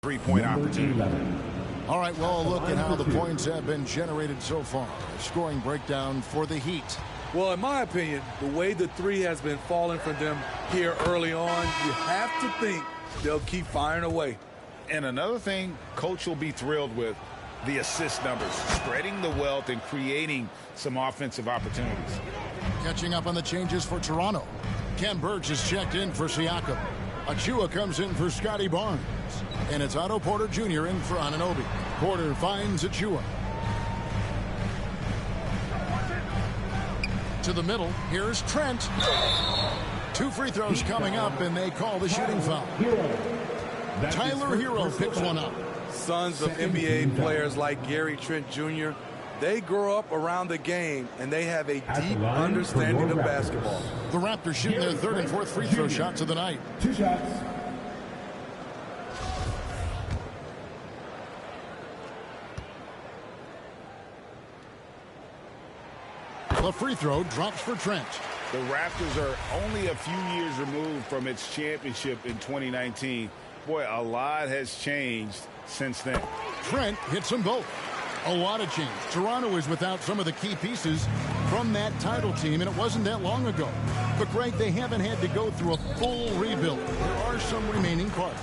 Three-point opportunity. 11. All right, well, look at how the points have been generated so far. A scoring breakdown for the Heat. Well, in my opinion, the way the three has been falling for them here early on, you have to think they'll keep firing away. And another thing Coach will be thrilled with, the assist numbers, spreading the wealth and creating some offensive opportunities. Catching up on the changes for Toronto. Ken Burge is checked in for Siakam. Achua comes in for Scotty Barnes. And it's Otto Porter Jr. in for Anunoby. Porter finds Achua. To the middle. Here's Trent. 2 free throws coming up, and they call the shooting foul. Tyler Hero picks one up. Sons of NBA players like Gary Trent Jr., they grow up around the game, and they have a deep understanding of basketball. The Raptors shooting their 3rd and 4th free throw shots of the night. 2 shots. The free throw drops for Trent. The Raptors are only a few years removed from its championship in 2019. Boy, a lot has changed since then. Trent hits them both. A lot of change. Toronto is without some of the key pieces from that title team, and it wasn't that long ago. But, Greg, they haven't had to go through a full rebuild. There are some remaining parts.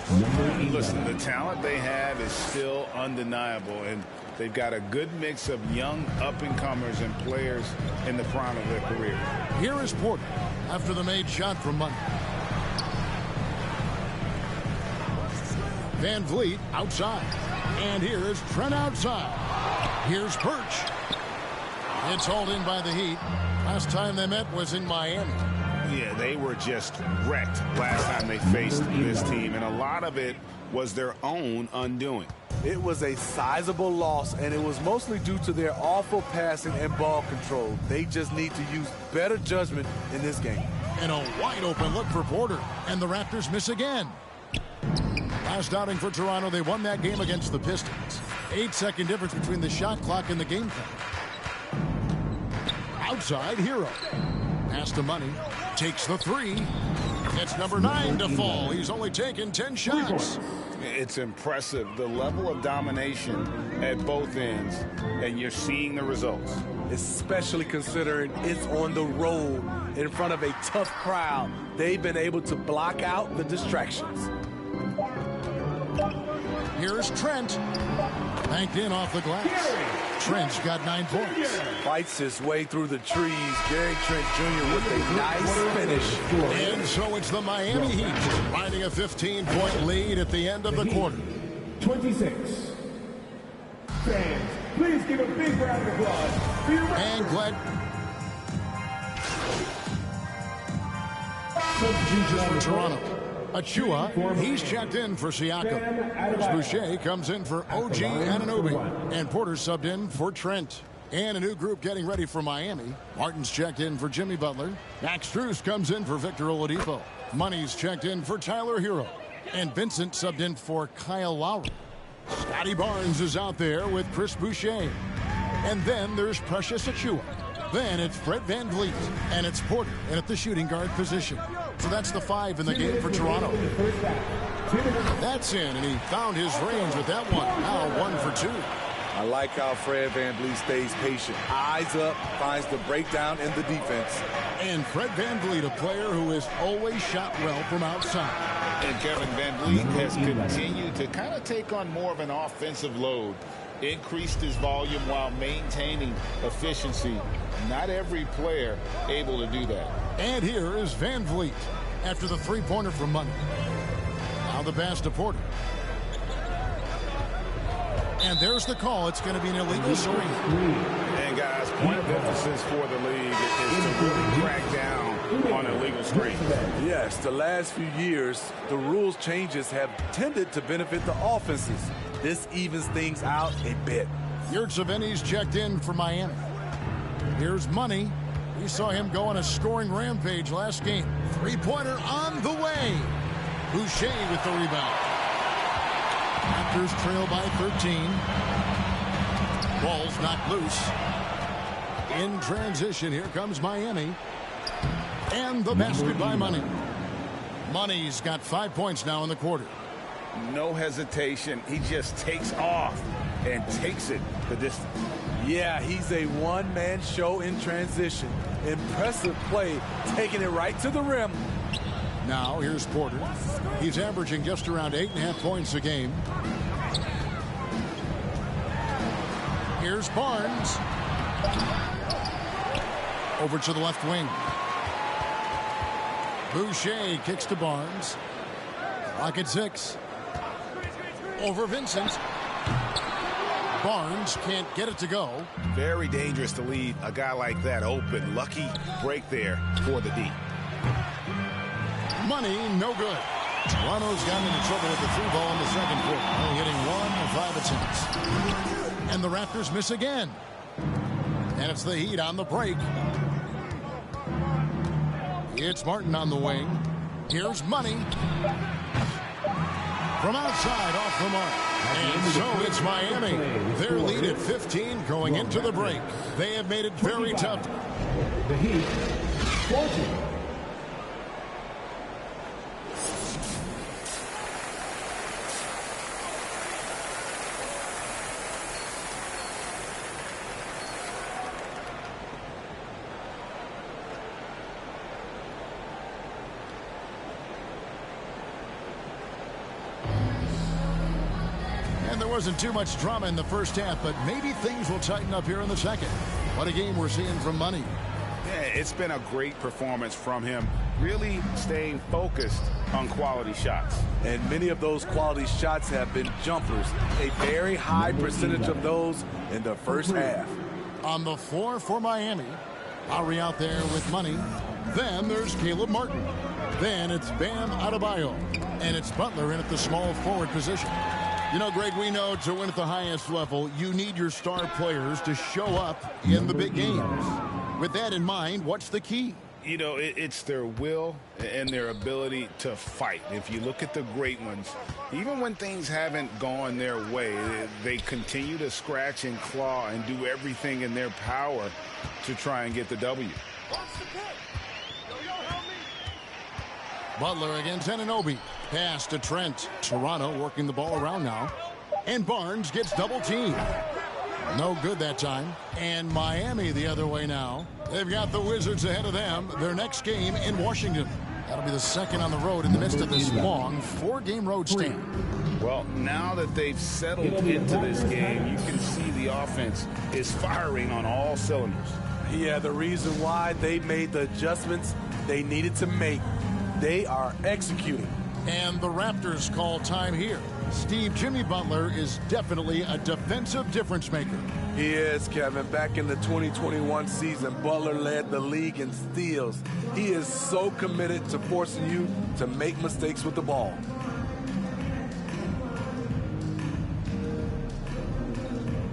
Listen, the talent they have is still undeniable, and they've got a good mix of young up-and-comers and players in the prime of their career. Here is Porter after the made shot from Money. Van Vliet outside. And here is Trent outside. Here's Birch. It's hauled in by the Heat. Last time they met was in Miami. Yeah, they were just wrecked last time they faced this team, and a lot of it was their own undoing. It was a sizable loss, and it was mostly due to their awful passing and ball control. They just need to use better judgment in this game. And a wide open look for Porter, and the Raptors miss again. Last outing for Toronto, they won that game against the Pistons. 8-second difference between the shot clock and the game clock. Outside, Hero. Pass to Money. Takes the 3. It's number 9 to fall. He's only taken 10 shots. It's impressive, the level of domination at both ends, and you're seeing the results. Especially considering it's on the road in front of a tough crowd. They've been able to block out the distractions. Here's Trent. Banked in off the glass. Trent's got 9 points. Fights his way through the trees. Gary Trent Jr. with a nice finish. And so it's the Miami Heat riding a 15-point lead at the end of the quarter. 26. Fans, please give a big round of applause for your And Glenn. Substitution For Toronto. Achua, he's checked in for Siakam. Boucher comes in for OG Anunoby. And Porter subbed in for Trent. And a new group getting ready for Miami. Martin's checked in for Jimmy Butler. Max Strus comes in for Victor Oladipo. Money's checked in for Tyler Hero. And Vincent subbed in for Kyle Lowry. Scotty Barnes is out there with Chris Boucher. And then there's Precious Achua. Then it's Fred VanVleet. And it's Porter in at the shooting guard position. So that's the 5 in the game for Toronto. That's in, and he found his range with that one. Now 1 for 2. I like how Fred VanVleet stays patient. Eyes up, finds the breakdown in the defense. And Fred VanVleet, a player who has always shot well from outside. And Kevin VanVleet has continued to kind of take on more of an offensive load. Increased his volume while maintaining efficiency. Not every player able to do that. And here is VanVleet after the 3-pointer from Money. Now the pass to Porter. And there's the call. It's going to be an illegal screen. And guys, point of emphasis for the league is to really crack down on illegal screens. Yes, the last few years, the rules changes have tended to benefit the offenses. This evens things out a bit. Yurtseven's checked in for Miami. Here's Money. We saw him go on a scoring rampage last game. 3-pointer on the way. Boucher with the rebound. Raptors trail by 13. Ball's knocked loose. In transition, here comes Miami. And the basket by Money. Money's got 5 points now in the quarter. No hesitation. He just takes off and takes it the distance. Yeah, he's a one-man show in transition. Impressive play, taking it right to the rim. Now here's Porter. He's averaging just around 8.5 points a game. Here's Barnes. Over to the left wing. Boucher kicks to Barnes. Clock at 6. Over Vincent. Barnes can't get it to go. Very dangerous to leave a guy like that open. Lucky break there for the D. Money, no good. Toronto's gotten into trouble with the 3-ball in the second quarter, only hitting 1 of 5 attempts. And the Raptors miss again. And it's the Heat on the break. It's Martin on the wing. Here's Money. From outside, off the mark. And so it's Miami. Their lead at 15 going into the break. They have made it very tough. The Heat, 40. There wasn't too much drama in the first half, but maybe things will tighten up here in the second. What a game we're seeing from Money. Yeah, it's been a great performance from him, really staying focused on quality shots. And many of those quality shots have been jumpers. A very high percentage of those in the first half. On the floor for Miami, Lowry out there with Money. Then there's Caleb Martin. Then it's Bam Adebayo. And it's Butler in at the small forward position. You know, Greg, we know to win at the highest level, you need your star players to show up in the big games. With that in mind, what's the key? You know, it's their will and their ability to fight. If you look at the great ones, even when things haven't gone their way, they continue to scratch and claw and do everything in their power to try and get the W. Butler against Anunoby. Pass to Trent. Toronto working the ball around now. And Barnes gets double teamed. No good that time. And Miami the other way now. They've got the Wizards ahead of them. Their next game in Washington. That'll be the second on the road in the midst of this long 4-game road stand. Well, now that they've settled into this game, you can see the offense is firing on all cylinders. Yeah, the reason why they made the adjustments they needed to make. They are executing. And the Raptors call time here. Steve, Jimmy Butler is definitely a defensive difference maker. He is, Kevin. Back in the 2021 season, Butler led the league in steals. He is so committed to forcing you to make mistakes with the ball.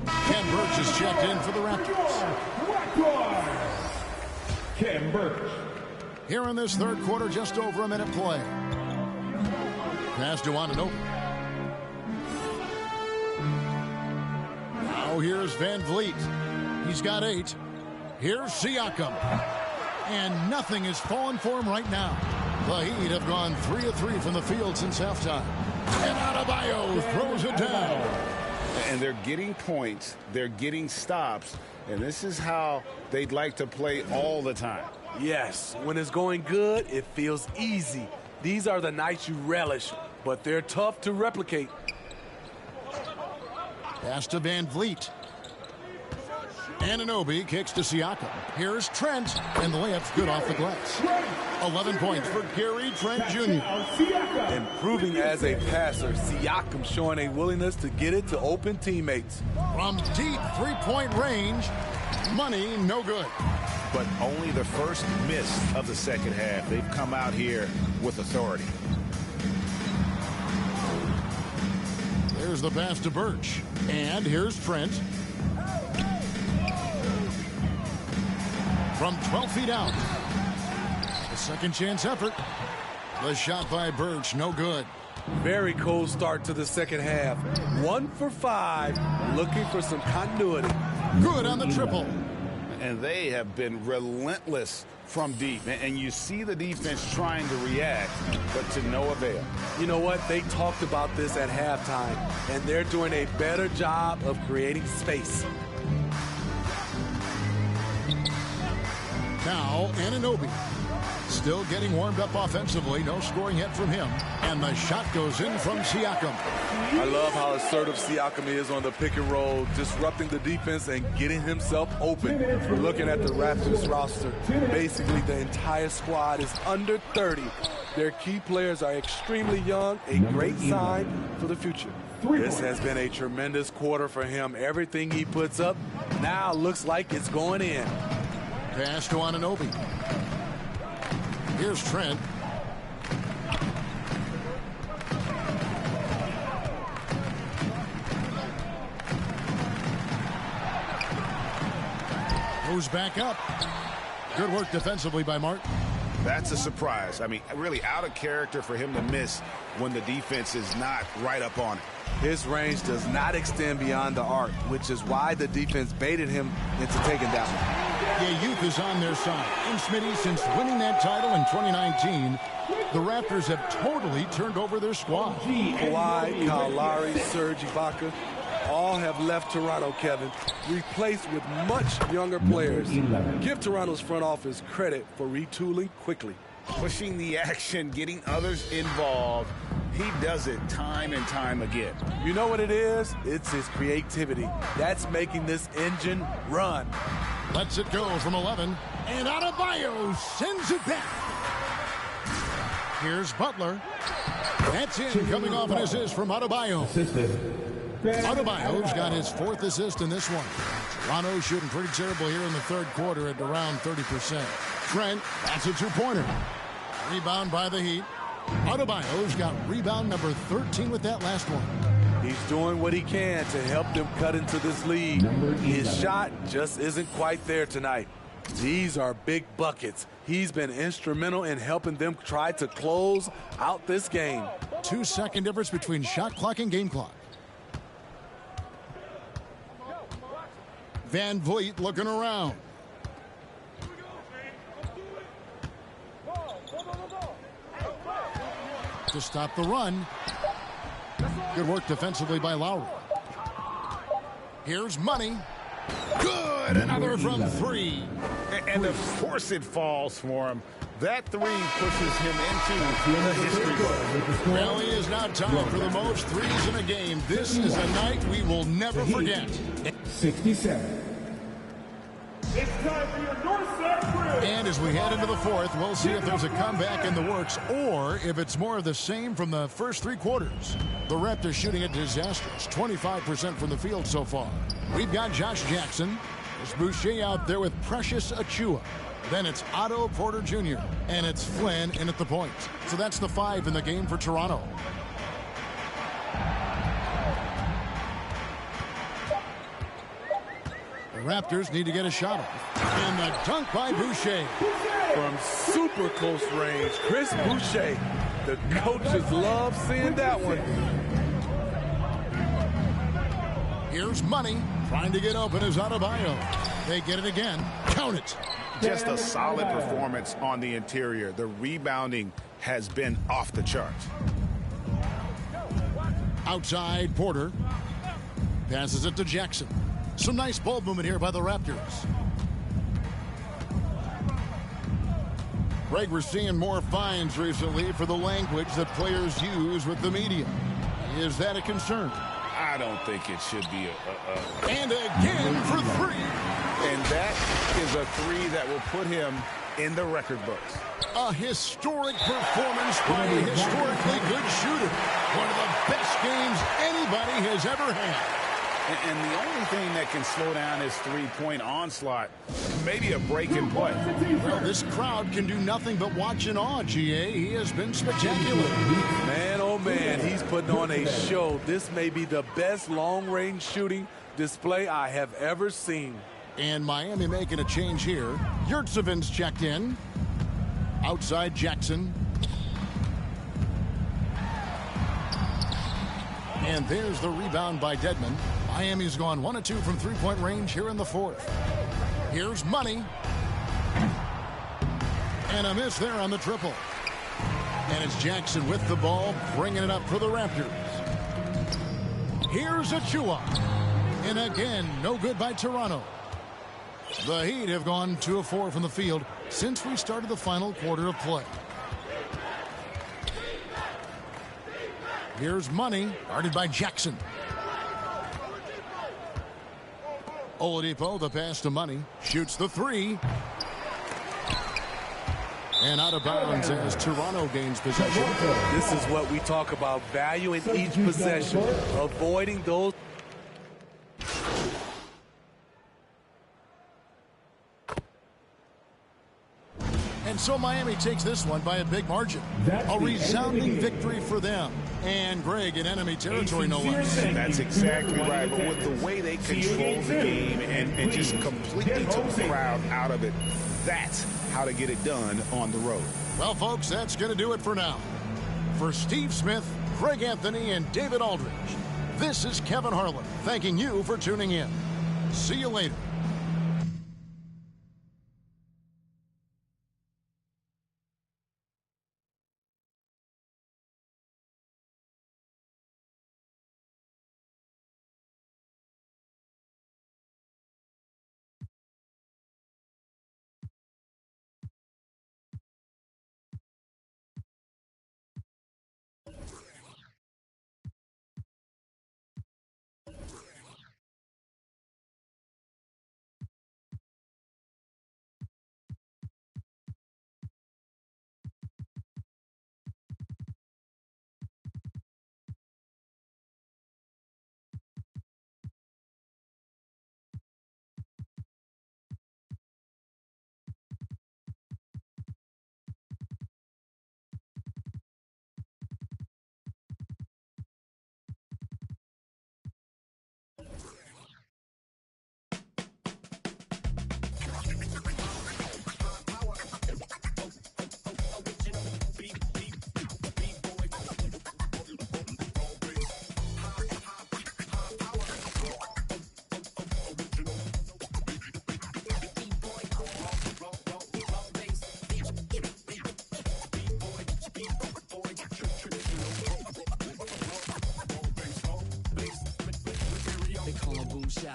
Ken Birch is checked in for the Raptors. Ken Birch. Here in this third quarter, just over a minute play. Pass to Anunoby. Now here's Van Vliet. He's got 8. Here's Siakam. And nothing is falling for him right now. The Heat have gone 3 of 3 from the field since halftime. And Adebayo throws it down. And they're getting points, they're getting stops, and this is how they'd like to play all the time. Yes, when it's going good, it feels easy. These are the nights you relish, but they're tough to replicate. Pass to Van Vliet. Anunoby kicks to Siakam. Here's Trent, and the layup's good off the glass. 11 points for Gary Trent Jr. Improving as a passer, Siakam showing a willingness to get it to open teammates. From deep three-point range, Money no good. But only the first miss of the second half. They've come out here with authority. There's the pass to Birch. And here's Trent. From 12 feet out. A second chance effort. The shot by Birch, no good. Very cold start to the second half. 1 for 5, looking for some continuity. Good on the triple. and they have been relentless from deep. And you see the defense trying to react, but to no avail. You know what? They talked about this at halftime, and they're doing a better job of creating space. Now, Anunoby still getting warmed up offensively. No scoring yet from him. And the shot goes in from Siakam. I love how assertive Siakam is on the pick and roll, disrupting the defense and getting himself open. We're looking at the Raptors roster. Basically, the entire squad is under 30. Their key players are extremely young, a great sign for the future. This has been a tremendous quarter for him. Everything he puts up now looks like it's going in. Pass to Anunoby. Here's Trent. Goes back up. Good work defensively by Martin. That's a surprise. I mean, really out of character for him to miss when the defense is not right up on it. His range does not extend beyond the arc, which is why the defense baited him into taking that one. Yeah, youth is on their side. And Smitty, since winning that title in 2019, the Raptors have totally turned over their squad. Kawhi, Kyle Lowry, Serge Ibaka, all have left Toronto, Kevin, replaced with much younger players. Give Toronto's front office credit for retooling quickly. Pushing the action, getting others involved. He does it time and time again. You know what it is? It's his creativity. That's making this engine run. Lets it go from 11. And Adebayo sends it back. Here's Butler. That's in, coming off an assist from Adebayo. Adebayo's got his 4th assist in this one. Toronto shooting pretty terrible here in the 3rd quarter at around 30%. Trent, that's a 2-pointer. Rebound by the Heat. Adebayo's got rebound number 13 with that last one. He's doing what he can to help them cut into this lead. His shot just isn't quite there tonight. These are big buckets. He's been instrumental in helping them try to close out this game. 2-second difference between shot clock and game clock. Van Vliet looking around. To stop the run. Good work defensively by Lowry. Here's Money. Good. Another from 3. And of course it falls for him. That 3 pushes him into the history book. Well, he is now tied for the most threes in a game. This is a night we will never forget. 67. It's time for your North Side Crew. And as we head into the 4th, we'll see if there's a comeback in the works or if it's more of the same from the first 3 quarters. The Raptors shooting a disastrous 25% from the field so far. We've got Josh Jackson. There's Boucher out there with Precious Achiuwa. Then it's Otto Porter Jr. And it's Flynn in at the point. So that's the 5 in the game for Toronto. The Raptors need to get a shot off. And the dunk by Boucher. From super close range, Chris Boucher. The coaches love seeing that one. Here's Money. Trying to get open is Adebayo. They get it again. Count it. Just a solid performance on the interior. The rebounding has been off the charts. Outside, Porter. Passes it to Jackson. Some nice ball movement here by the Raptors. Greg, we're seeing more fines recently for the language that players use with the media. Is that a concern? I don't think it should be And again for 3. And that is a 3 that will put him in the record books. A historic performance by a historically good shooter. One of the best games anybody has ever had. And the only thing that can slow down his 3-point onslaught, maybe a break and play. Well, this crowd can do nothing but watch in awe, GA. He has been spectacular. Man, oh man, he's putting on a show. This may be the best long-range shooting display I have ever seen. And Miami making a change here. Yurtseven's checked in. Outside Jackson. And there's the rebound by Dedmon. Miami's gone 1 of 2 from 3-point range here in the 4th. Here's money. And a miss there on the triple. And it's Jackson with the ball, bringing it up for the Raptors. Here's Achua. And again, no good by Toronto. The Heat have gone 2 of 4 from the field since we started the final quarter of play. Here's money, guarded by Jackson. Oladipo, the pass to money, shoots the three. And out of bounds as Toronto gains possession. This is what we talk about, valuing each possession, avoiding those. And so Miami takes this one by a big margin. A resounding victory for them. And Greg in enemy territory, no less. That's exactly right. But with the way they control the game and just completely took the crowd out of it, that's how to get it done on the road. Well, folks, that's going to do it for now. For Steve Smith, Greg Anthony, and David Aldridge, this is Kevin Harlan thanking you for tuning in. See you later.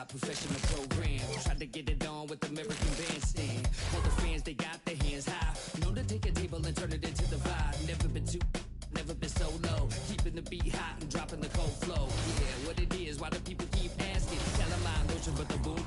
Professional program. Tried to get it on with the American bandstand. All the fans, they got their hands high. Known to take a table and turn it into the vibe. Never been so low. Keeping the beat hot and dropping the cold flow. Yeah, what it is, why do people keep asking? Tell them I'm notion, but the boom.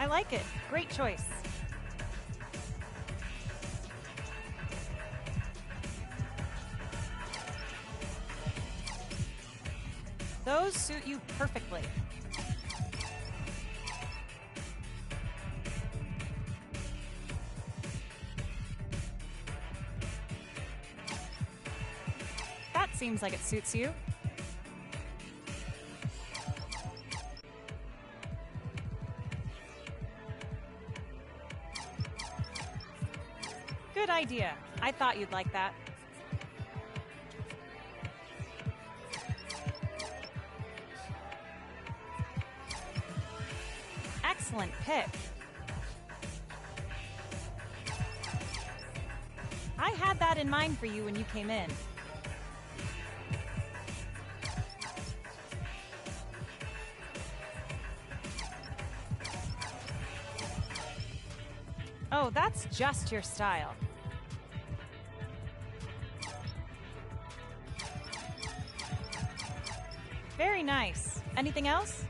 I like it. Great choice. Those suit you perfectly. That seems like it suits you. Good idea. I thought you'd like that. Excellent pick. I had that in mind for you when you came in. Oh, that's just your style. Very nice. Anything else?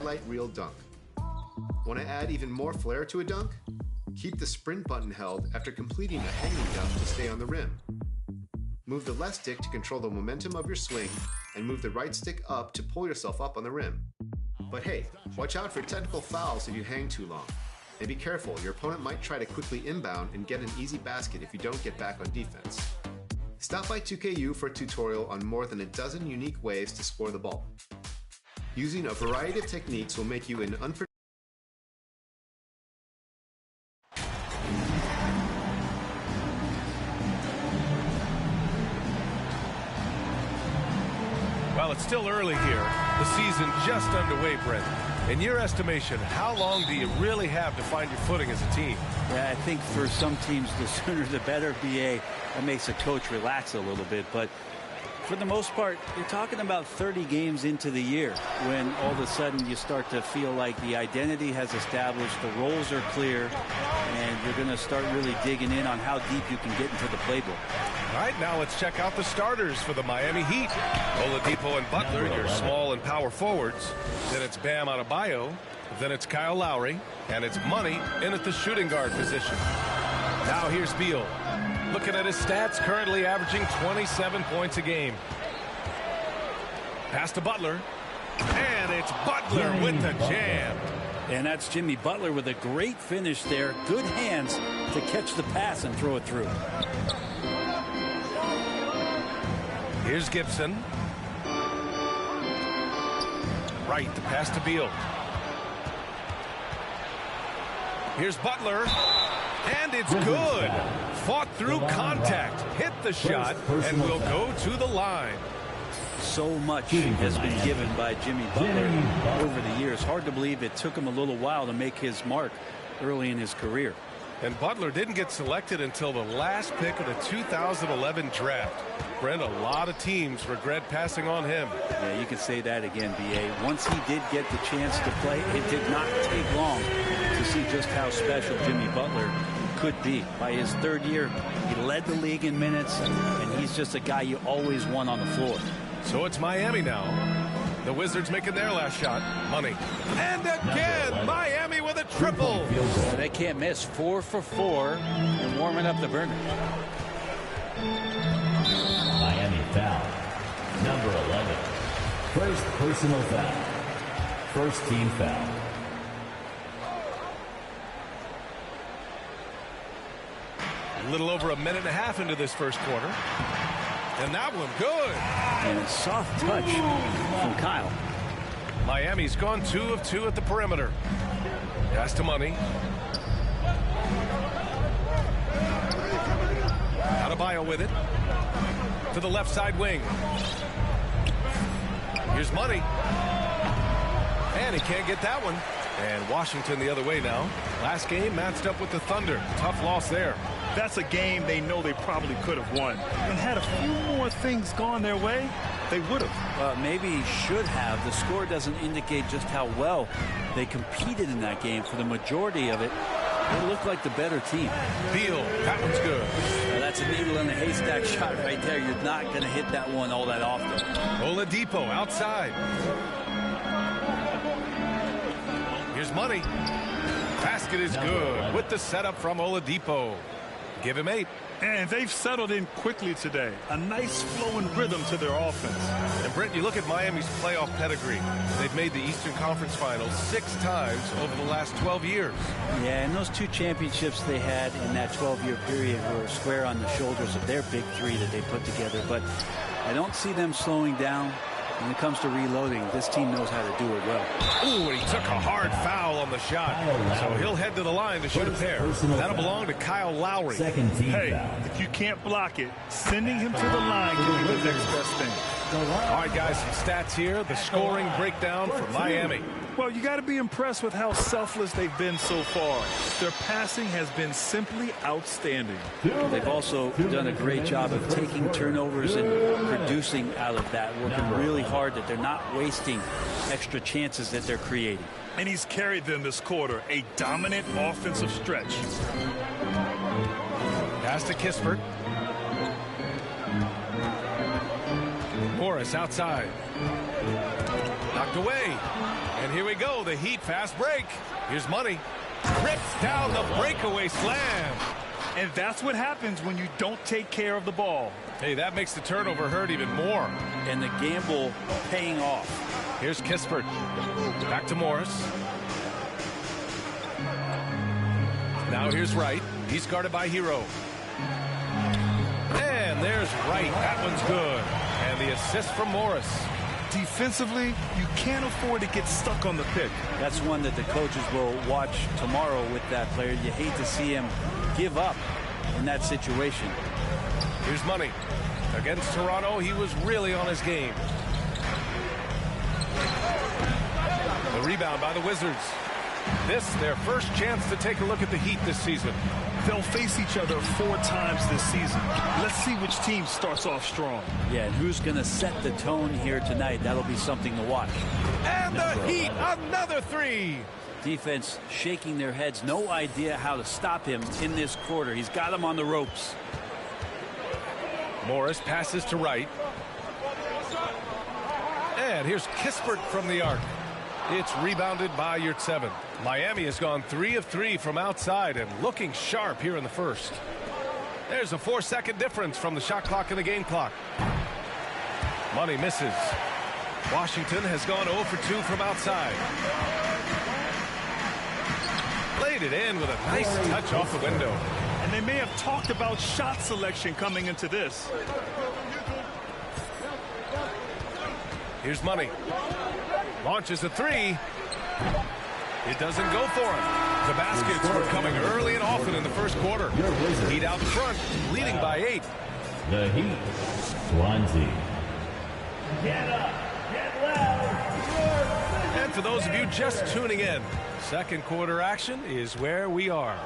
highlight reel dunk. Want to add even more flair to a dunk? Keep the sprint button held after completing a hanging dunk to stay on the rim. Move the left stick to control the momentum of your swing, and move the right stick up to pull yourself up on the rim. But hey, watch out for technical fouls if you hang too long. And be careful, your opponent might try to quickly inbound and get an easy basket if you don't get back on defense. Stop by 2KU for a tutorial on more than a dozen unique ways to score the ball. Using a variety of techniques will make you an unpredictable. Well, it's still early here. The season just underway, Brent. In your estimation, how long do you really have to find your footing as a team? Yeah, I think for some teams, the sooner the better, BA. That makes a coach relax a little bit. But for the most part, you're talking about 30 games into the year when all of a sudden you start to feel like the identity has established, the roles are clear, and you're going to start really digging in on how deep you can get into the playbook. All right, now let's check out the starters for the Miami Heat. Oladipo and Butler, your small and power forwards. Then it's Bam Adebayo. Then it's Kyle Lowry. And it's Money in at the shooting guard position. Now here's Beal. Looking at his stats, currently averaging 27 points a game. Pass to Butler. And it's Butler with the jam. And that's Jimmy Butler with a great finish there. Good hands to catch the pass and throw it through. Here's Gibson. Right, the pass to Beal. Here's Butler. And it's good. Fought through contact. Hit the shot and will go to the line. So much has been given by Jimmy Butler over the years. Hard to believe it took him a little while to make his mark early in his career. And Butler didn't get selected until the last pick of the 2011 draft. Brent, a lot of teams regret passing on him. Yeah, you can say that again, B.A. Once he did get the chance to play, it did not take long to see just how special Jimmy Butler could be. By his third year, he led the league in minutes, and he's just a guy you always want on the floor. So it's Miami now. The Wizards making their last shot. Money. And again, Miami with a triple. Yeah, they can't miss. 4 for 4 and warming up the burner. Miami foul. Number 11. First personal foul. First team foul. A little over a minute and a half into this first quarter. And that one good. And a soft touch from Kyle. Miami's gone 2 of 2 at the perimeter. Pass to Money. Adebayo with it. To the left side wing. Here's Money. And he can't get that one. And Washington the other way now. Last game matched up with the Thunder. Tough loss there. That's a game they know they probably could have won. And had a few more things gone their way, they would have. Maybe should have. The score doesn't indicate just how well they competed in that game. For the majority of it, they looked like the better team. Beal, that one's good. Well, that's a needle in the haystack shot right there. You're not going to hit that one all that often. Oladipo outside. Here's Money. Basket is good with the setup from Oladipo. Give him 8. And they've settled in quickly today. A nice flowing rhythm to their offense. And Brent, you look at Miami's playoff pedigree. They've made the Eastern Conference Finals 6 times over the last 12 years. Yeah, and those 2 championships they had in that 12-year period were square on the shoulders of their big 3 that they put together. But I don't see them slowing down. When it comes to reloading, this team knows how to do it well. Ooh, and he took a hard foul on the shot. So he'll head to the line to shoot a pair. That'll belong to Kyle Lowry. Hey, if you can't block it, sending him to the line can be the next best thing. All right, guys, some stats here. The scoring breakdown for Miami. Well, you got to be impressed with how selfless they've been so far. Their passing has been simply outstanding. They've also done a great job of taking turnovers and producing out of that, working really hard that they're not wasting extra chances that they're creating. And he's carried them this quarter, a dominant offensive stretch. Pass to Kispert. Morris outside. Knocked away. And here we go, the Heat fast break. Here's Money. Rips down the breakaway slam. And that's what happens when you don't take care of the ball. Hey, that makes the turnover hurt even more. And the gamble paying off. Here's Kispert. Back to Morris. Now here's Wright. He's guarded by Hero. And there's Wright. That one's good. And the assist from Morris. Defensively, you can't afford to get stuck on the pick. That's one that the coaches will watch tomorrow with that player. You hate to see him give up in that situation. Here's Money. Against Toronto, he was really on his game. The rebound by the Wizards. This, their first chance to take a look at the Heat this season. They'll face each other 4 times this season. Let's see which team starts off strong. Yeah, and who's going to set the tone here tonight? That'll be something to watch. And the Heat, another 3. Defense shaking their heads. No idea how to stop him in this quarter. He's got him on the ropes. Morris passes to Wright. And here's Kispert from the arc. It's rebounded by Yurtseven. Miami has gone 3 of 3 from outside and looking sharp here in the first. There's a 4-second difference from the shot clock and the game clock. Money misses. Washington has gone 0 for 2 from outside. Played it in with a nice touch off the window. And they may have talked about shot selection coming into this. Here's Money. Launches a 3. It doesn't go for him. The baskets were coming early and often in the first quarter. Heat out front, leading by 8. The Heat, Swansea. Get up, get loud. And for those of you just tuning in, second quarter action is where we are.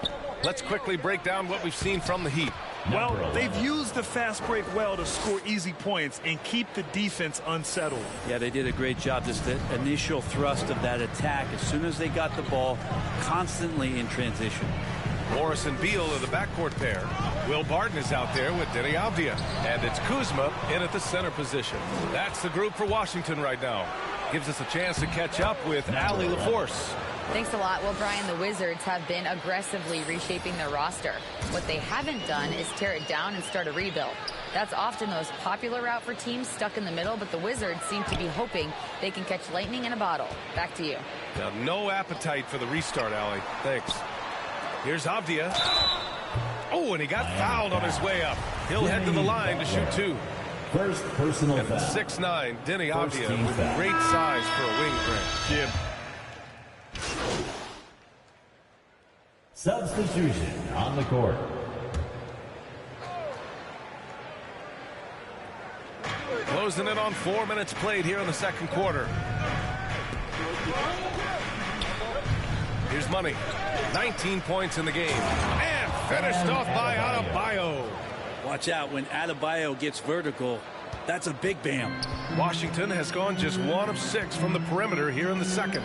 Let's quickly break down what we've seen from the Heat. Well, they've used the fast break well to score easy points and keep the defense unsettled. Yeah, they did a great job. Just the initial thrust of that attack, as soon as they got the ball, constantly in transition. Morris and Beal are the backcourt pair. Will Barton is out there with Denny Avdia. And it's Kuzma in at the center position. That's the group for Washington right now. Gives us a chance to catch up with Allie LaForce. Thanks a lot. Well, Brian, the Wizards have been aggressively reshaping their roster. What they haven't done is tear it down and start a rebuild. That's often the most popular route for teams stuck in the middle, but the Wizards seem to be hoping they can catch lightning in a bottle. Back to you. Now, no appetite for the restart, Allie. Thanks. Here's Avdia. Oh, and he got fouled on his way up. He'll head to the line to shoot 2. First personal and foul. 6'9", Denny Avdia with great size for a wing print. Yeah. Substitution on the court. Closing in on 4 minutes played here in the second quarter. Here's Money. 19 points in the game. And finished off by Adebayo. Watch out when Adebayo gets vertical. That's a big bam. Washington has gone just 1 of 6 from the perimeter here in the second.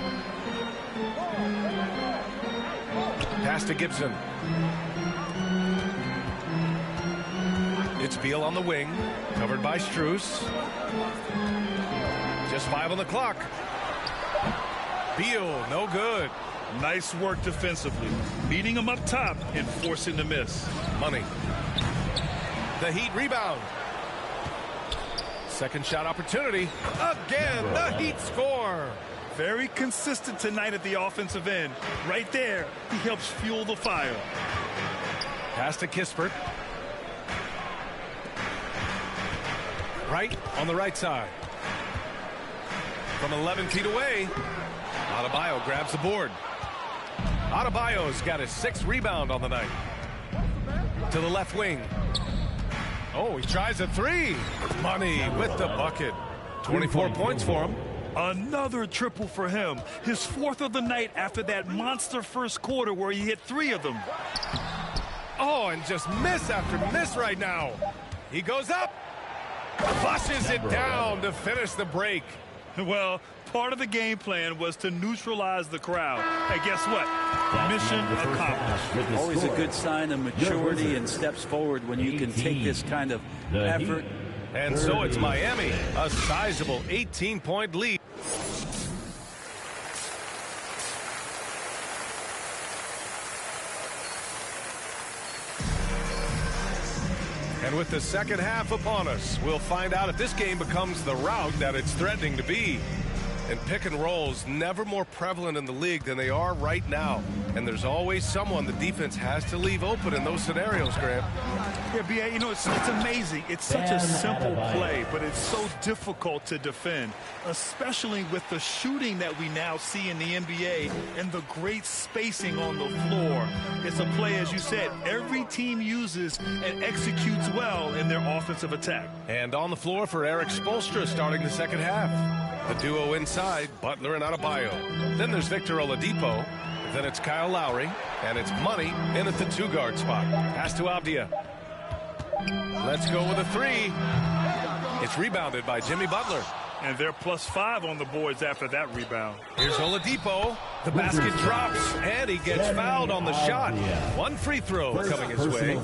Pass to Gibson. It's Beal on the wing, covered by Strus. Just 5 on the clock. Beal, no good. Nice work defensively, beating him up top and forcing the miss. Money. The Heat rebound. Second shot opportunity. Again, the Heat score. Very consistent tonight at the offensive end. Right there, he helps fuel the fire. Pass to Kispert. Right on the right side. From 11 feet away, Adebayo grabs the board. Adebayo's got his 6th rebound on the night. To the left wing. Oh, he tries a 3. Money with the bucket. 24 points for him. Another triple for him. His 4th of the night after that monster first quarter where he hit 3 of them. Oh, and just miss after miss right now. He goes up. Flushes it down to finish the break. Well, part of the game plan was to neutralize the crowd. And guess what? Mission accomplished. Always a good sign of maturity and steps forward when you can take this kind of effort. And so it's Miami, a sizable 18-point lead. And with the second half upon us, we'll find out if this game becomes the rout that it's threatening to be. And pick and rolls never more prevalent in the league than they are right now. And there's always someone the defense has to leave open in those scenarios, Grant. Yeah, B.A., you know, it's amazing. It's such a simple play, but it's so difficult to defend, especially with the shooting that we now see in the NBA and the great spacing on the floor. It's a play, as you said, every team uses and executes well in their offensive attack. And on the floor for Eric Spoelstra starting the second half. The duo inside, Butler and Adebayo. Then there's Victor Oladipo. Then it's Kyle Lowry. And it's Money in at the 2-guard spot. Pass to Avdia. Let's go with a 3. It's rebounded by Jimmy Butler. And they're +5 on the boards after that rebound. Here's Oladipo. The basket drops, and he gets fouled on the shot. One free throw coming his way.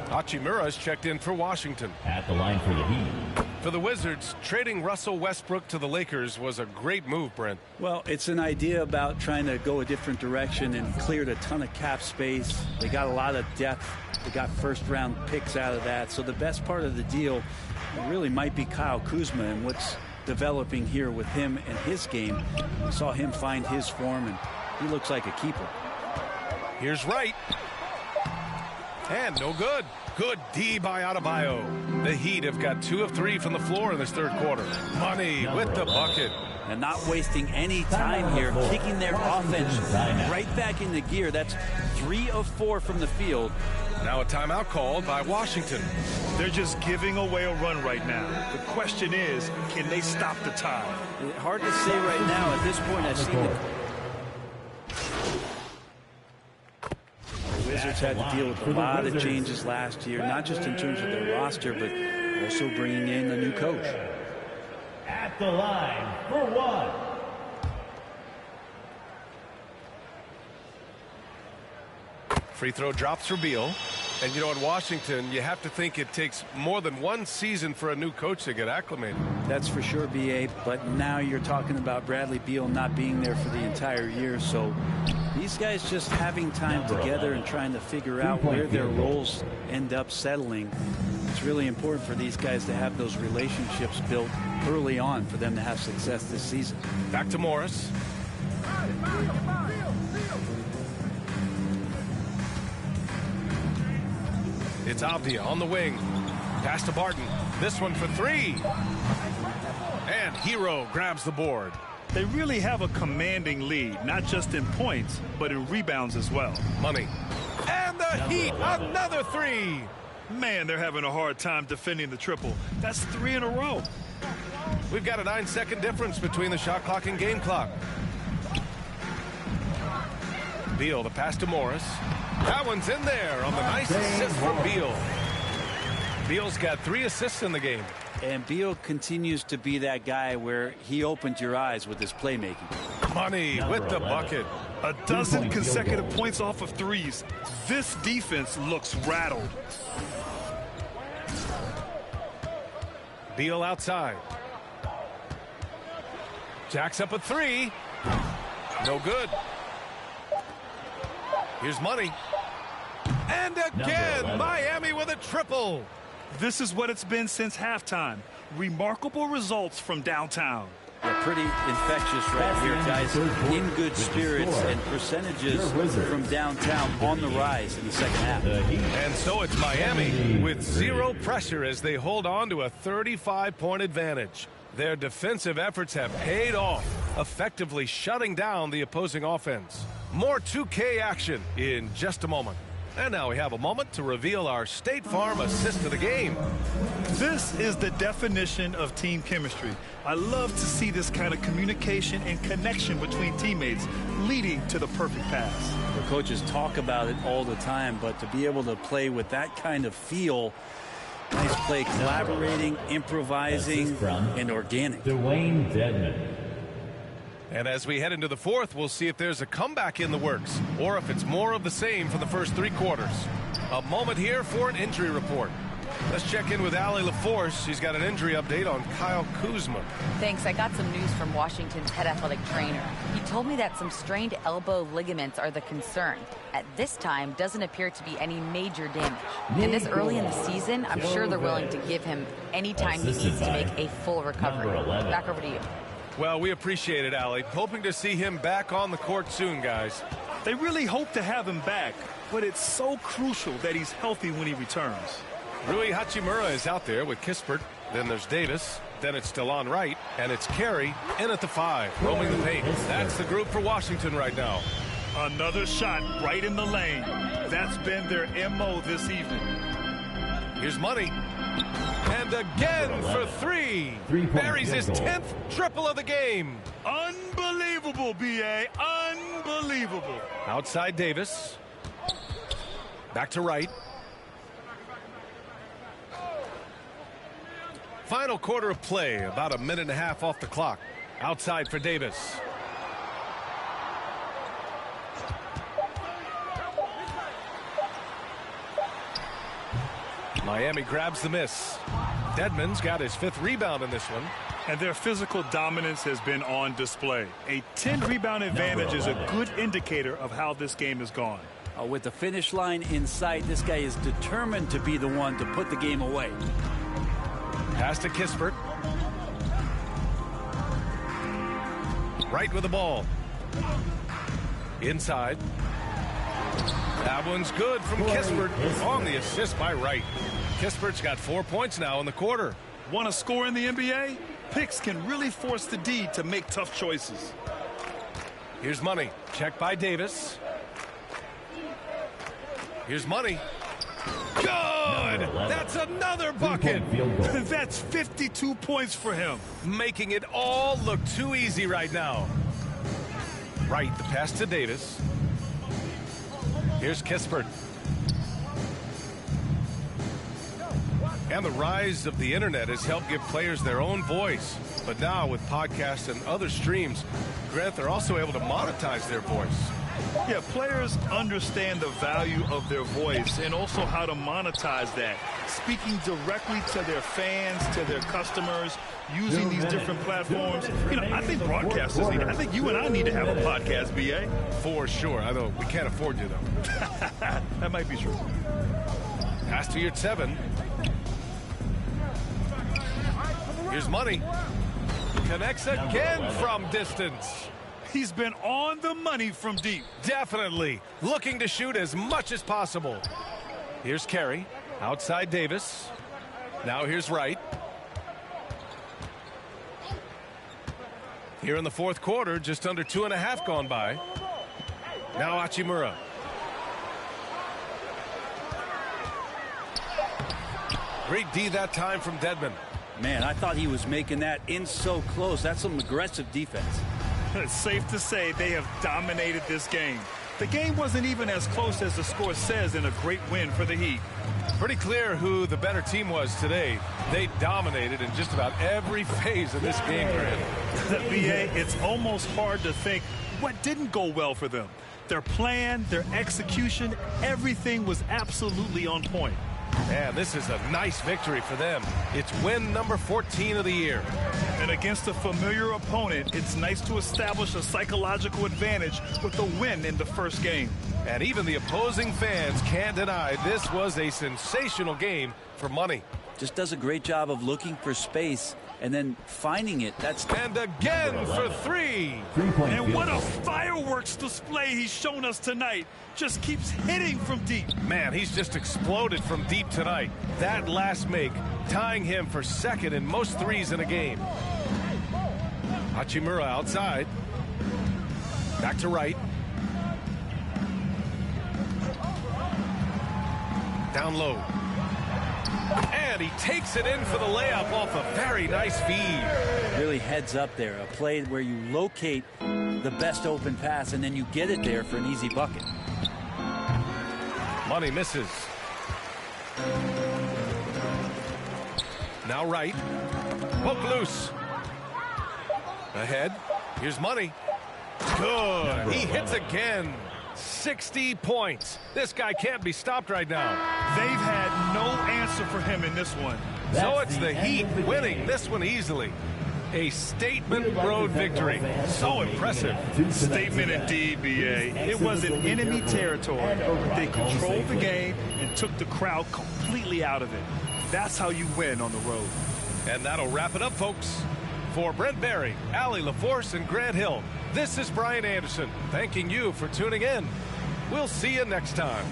Hachimura's checked in for Washington. At the line for the Heat. For the Wizards, trading Russell Westbrook to the Lakers was a great move, Brent. Well, it's an idea about trying to go a different direction and cleared a ton of cap space. They got a lot of depth. They got first-round picks out of that. So the best part of the deal really might be Kyle Kuzma and what's developing here with him and his game. We saw him find his form, and he looks like a keeper. Here's Wright. And no good. Good D by Adebayo. The Heat have got 2 of 3 from the floor in this third quarter. Money with the bucket. And not wasting any time here, kicking their offense right back into gear. That's 3 of 4 from the field. Now a timeout called by Washington. They're just giving away a run right now. The question is, can they stop the tide? Hard to say right now. At this point, I've seen the Wizards had to deal with a lot of changes last year, not just in terms of their roster, but also bringing in a new coach. At the line for 1. Free throw drops for Beal. And, you know, in Washington, you have to think it takes more than one season for a new coach to get acclimated. That's for sure, B.A., but now you're talking about Bradley Beal not being there for the entire year, so these guys just having time together and trying to figure out where their roles end up settling. It's really important for these guys to have those relationships built early on for them to have success this season. Back to Morris. It's Avdia on the wing. Pass to Barton. This one for 3. And Hero grabs the board. They really have a commanding lead, not just in points, but in rebounds as well. Money. And the Heat, another 3. Man, they're having a hard time defending the triple. That's 3 in a row. We've got a 9-second difference between the shot clock and game clock. Beal, the pass to Morris. That one's in there on the nice assist from Beal. Beal's got 3 assists in the game. And Beal continues to be that guy where he opened your eyes with his playmaking. Money with the bucket. A dozen consecutive points off of threes. This defense looks rattled. Beal outside. Jacks up a 3. No good. Here's Money. And again, Miami with a triple. This is what it's been since halftime. Remarkable results from downtown. Yeah, pretty infectious right here, guys. In good spirits and percentages from downtown on the rise in the second half. And so it's Miami with 0 pressure as they hold on to a 35-point advantage. Their defensive efforts have paid off, effectively shutting down the opposing offense. More 2K action in just a moment. And now we have a moment to reveal our State Farm assist of the game. This is the definition of team chemistry. I love to see this kind of communication and connection between teammates leading to the perfect pass. The coaches talk about it all the time, but to be able to play with that kind of feel, nice play, collaborating, improvising, and organic. Dwayne Dedman. And as we head into the fourth, we'll see if there's a comeback in the works or if it's more of the same for the first 3 quarters. A moment here for an injury report. Let's check in with Allie LaForce. She's got an injury update on Kyle Kuzma. Thanks. I got some news from Washington's head athletic trainer. He told me that some strained elbow ligaments are the concern. At this time, doesn't appear to be any major damage. And this early in the season, I'm sure they're willing to give him any time he needs to make a full recovery. Back over to you. Well, we appreciate it, Allie. Hoping to see him back on the court soon, guys. They really hope to have him back, but it's so crucial that he's healthy when he returns. Rui Hachimura is out there with Kispert. Then there's Davis. Then it's still on right. And it's Carey in at the 5, roaming the paint. That's the group for Washington right now. Another shot right in the lane. That's been their MO this evening. Here's Money. And again for 3. Buries his 10th triple of the game. Unbelievable, B.A. Unbelievable. Outside Davis. Back to right. Final quarter of play, about a minute and a half off the clock. Outside for Davis. Miami grabs the miss. Dedmon's got his 5th rebound in this one. And their physical dominance has been on display. A 10-rebound advantage is a good indicator of how this game has gone. With the finish line in sight, this guy is determined to be the one to put the game away. Pass to Kispert. Right with the ball. Inside. That one's good from Kispert on the assist by Wright. Kispert's got 4 points now in the quarter. Want to score in the NBA? Picks can really force the D to make tough choices. Here's Money. Check by Davis. Here's Money. Good! That's another bucket! That's 52 points for him. Making it all look too easy right now. Right, the pass to Davis. Here's Kispert. And the rise of the internet has helped give players their own voice. But now with podcasts and other streams, Grant, they're also able to monetize their voice. Yeah, players understand the value of their voice and also how to monetize that. Speaking directly to their fans, to their customers, using these different platforms. You know, I think broadcasters need it. I think you and I need to have a podcast, B.A. For sure. I know we can't afford you, though. That might be true. Pass to your 7. Here's Money. Connects again from distance. He's been on the money from deep. Definitely. Looking to shoot as much as possible. Here's Carey. Outside Davis. Now here's Wright. Here in the 4th quarter, just under 2.5 gone by. Now Hachimura. Great D that time from Dedmon. Man, I thought he was making that in so close. That's some aggressive defense. It's safe to say they have dominated this game. The game wasn't even as close as the score says in a great win for the Heat. Pretty clear who the better team was today. They dominated in just about every phase of this game, Grant. BA, it's almost hard to think what didn't go well for them. Their plan, their execution, everything was absolutely on point. Man, this is a nice victory for them. It's win number 14 of the year. And against a familiar opponent, it's nice to establish a psychological advantage with a win in the first game. And even the opposing fans can't deny this was a sensational game for Money. Just does a great job of looking for space and then finding it. And again for 3. And what a fireworks display he's shown us tonight. Just keeps hitting from deep. Man, he's just exploded from deep tonight. That last make tying him for 2nd in most threes in a game. Hachimura outside. Back to Wright. Down low. And he takes it in for the layup off a very nice feed. Really heads up there. A play where you locate the best open pass and then you get it there for an easy bucket. Money misses. Now Wright. Poke loose. Ahead. Here's Money. Good. He hits again. 60 points. This guy can't be stopped right now. They've had no answer answer for him in this one. So it's the Heat winning this one easily. A statement road victory. So impressive. Statement indeed, B.A. It was in enemy territory, but they controlled the game and took the crowd completely out of it. That's how you win on the road. And that'll wrap it up, folks. For Brent Barry, Allie LaForce, and Grant Hill, this is Brian Anderson thanking you for tuning in. We'll see you next time.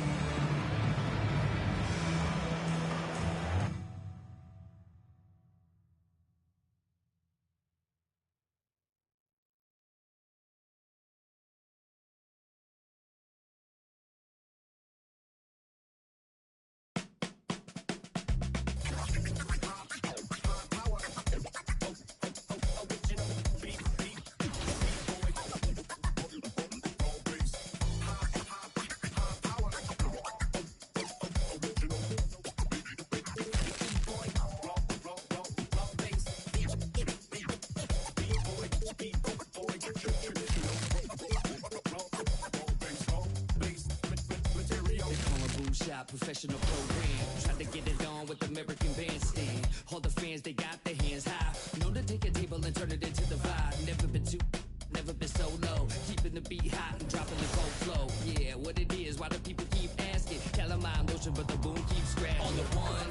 Professional program, trying to get it on with American Bandstand. All the fans, they got their hands high. Known to take a table and turn it into the vibe. Never been so low. Keeping the beat hot and dropping the cold flow. Yeah, what it is, why do people keep asking? Calamine motion, but the boom keeps scratching. On the one,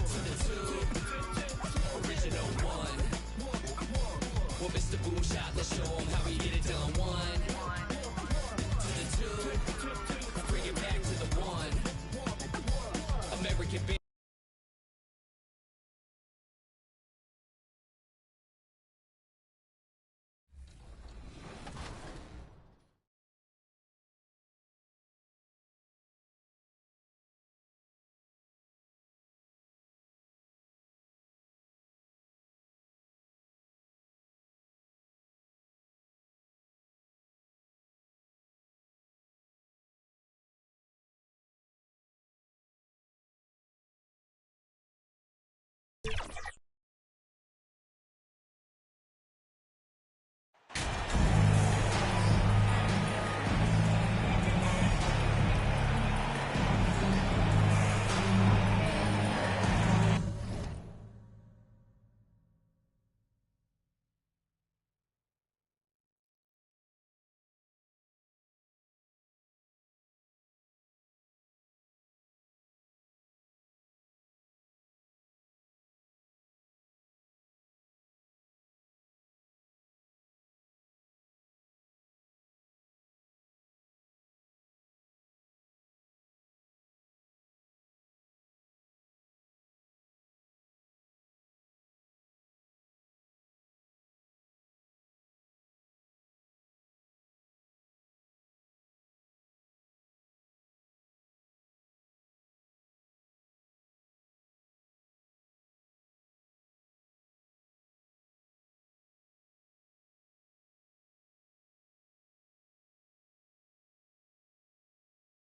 to the two, original one. Well, Mr. Boom Shot, let's show 'em how we get it.